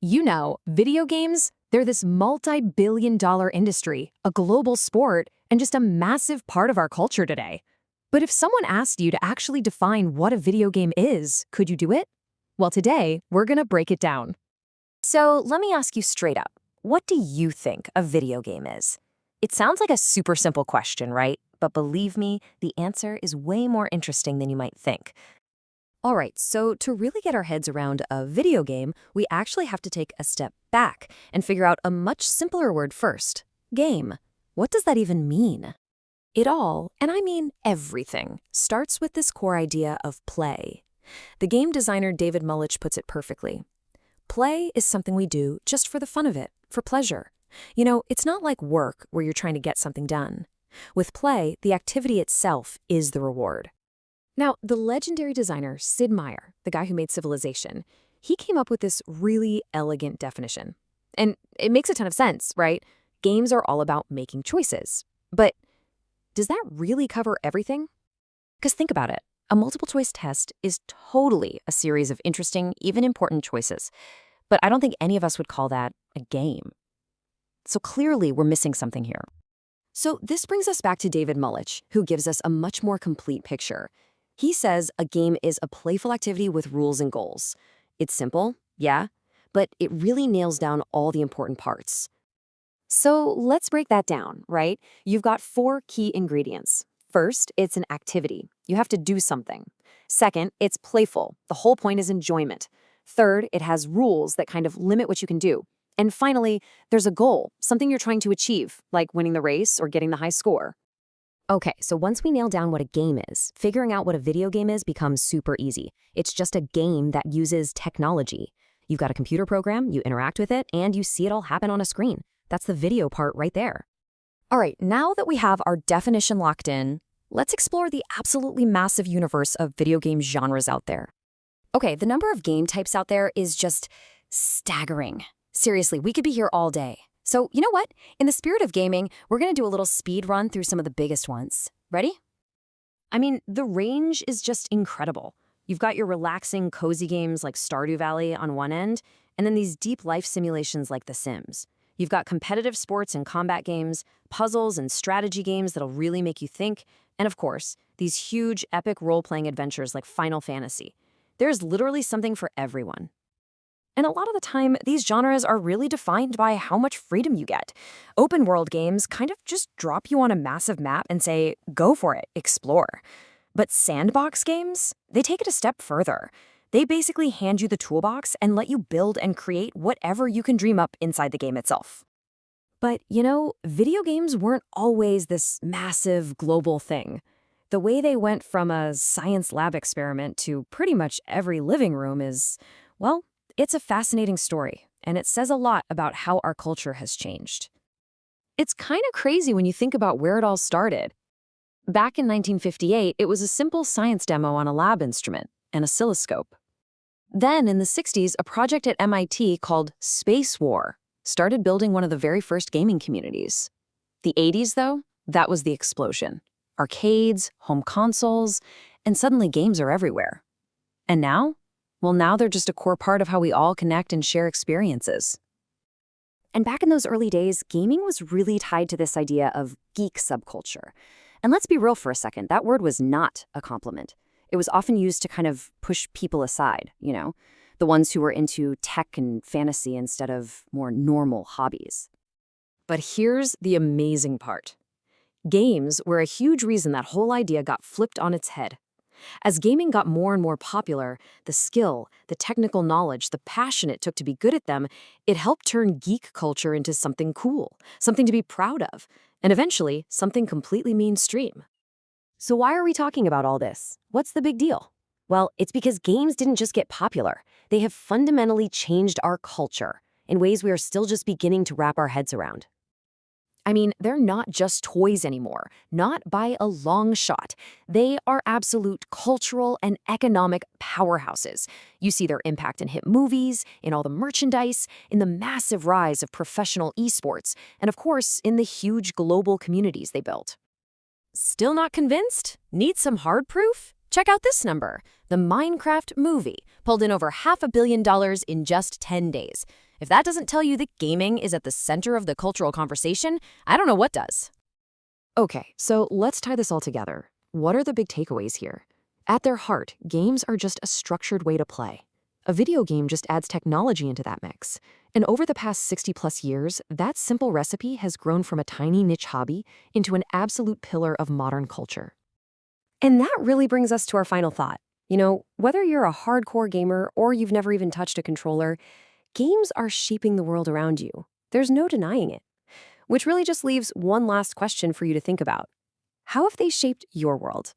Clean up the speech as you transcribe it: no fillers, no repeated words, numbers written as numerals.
Video games, they're this multi-billion-dollar industry, a global sport, and just a massive part of our culture today. But if someone asked you to actually define what a video game is, could you do it? Well, today, we're gonna break it down. So let me ask you straight up, what do you think a video game is? It sounds like a super simple question, right? But believe me, the answer is way more interesting than you might think. All right, so to really get our heads around a video game, we actually have to take a step back and figure out a much simpler word first. Game. What does that even mean? It all, and I mean everything, starts with this core idea of play. The game designer David Mullich puts it perfectly. Play is something we do just for the fun of it, for pleasure. It's not like work where you're trying to get something done. With play, the activity itself is the reward. Now, the legendary designer Sid Meier, the guy who made Civilization, he came up with this really elegant definition. And it makes a ton of sense, right? Games are all about making choices. But does that really cover everything? Because think about it. A multiple choice test is totally a series of interesting, even important choices. But I don't think any of us would call that a game. So clearly, we're missing something here. So this brings us back to David Mullich, who gives us a much more complete picture. He says a game is a playful activity with rules and goals. It's simple, yeah, but it really nails down all the important parts. So let's break that down, right? You've got 4 key ingredients. First, it's an activity. You have to do something. Second, it's playful. The whole point is enjoyment. Third, it has rules that kind of limit what you can do. And finally, there's a goal, something you're trying to achieve, like winning the race or getting the high score. Okay, so once we nail down what a game is, figuring out what a video game is becomes super easy. It's just a game that uses technology. You've got a computer program, you interact with it, and you see it all happen on a screen. That's the video part right there. All right, now that we have our definition locked in, let's explore the absolutely massive universe of video game genres out there. Okay, the number of game types out there is just staggering. Seriously, we could be here all day. So, you know what? In the spirit of gaming, we're going to do a little speed run through some of the biggest ones. Ready? I mean, the range is just incredible. You've got your relaxing, cozy games like Stardew Valley on one end, and then these deep life simulations like The Sims. You've got competitive sports and combat games, puzzles and strategy games that'll really make you think, and of course, these huge, epic role-playing adventures like Final Fantasy. There's literally something for everyone. And a lot of the time, these genres are really defined by how much freedom you get. Open world games kind of just drop you on a massive map and say, go for it, explore. But sandbox games, they take it a step further. They basically hand you the toolbox and let you build and create whatever you can dream up inside the game itself. But, video games weren't always this massive global thing. The way they went from a science lab experiment to pretty much every living room is, well, it's a fascinating story, and it says a lot about how our culture has changed. It's kind of crazy when you think about where it all started. Back in 1958, it was a simple science demo on a lab instrument, an oscilloscope. Then, in the 60s, a project at MIT called Space War started building one of the very first gaming communities. The 80s, though, that was the explosion. Arcades, home consoles, and suddenly games are everywhere. And now? Well, now they're just a core part of how we all connect and share experiences. And back in those early days, gaming was really tied to this idea of geek subculture. And let's be real for a second, that word was not a compliment. It was often used to kind of push people aside, the ones who were into tech and fantasy instead of more normal hobbies. But here's the amazing part. Games were a huge reason that whole idea got flipped on its head. As gaming got more and more popular, the skill, the technical knowledge, the passion it took to be good at them, it helped turn geek culture into something cool, something to be proud of, and eventually something completely mainstream. So why are we talking about all this? What's the big deal? Well, it's because games didn't just get popular. They have fundamentally changed our culture in ways we are still just beginning to wrap our heads around. I mean, they're not just toys anymore, not by a long shot. They are absolute cultural and economic powerhouses. You see their impact in hit movies, in all the merchandise, in the massive rise of professional esports, and of course, in the huge global communities they built. Still not convinced? Need some hard proof? Check out this number. The Minecraft movie pulled in over $500 million in just 10 days. If that doesn't tell you that gaming is at the center of the cultural conversation, I don't know what does. Okay, so let's tie this all together. What are the big takeaways here? At their heart, games are just a structured way to play. A video game just adds technology into that mix. And over the past 60 plus years, that simple recipe has grown from a tiny niche hobby into an absolute pillar of modern culture. And that really brings us to our final thought. Whether you're a hardcore gamer or you've never even touched a controller, games are shaping the world around you. There's no denying it. Which really just leaves one last question for you to think about. How have they shaped your world?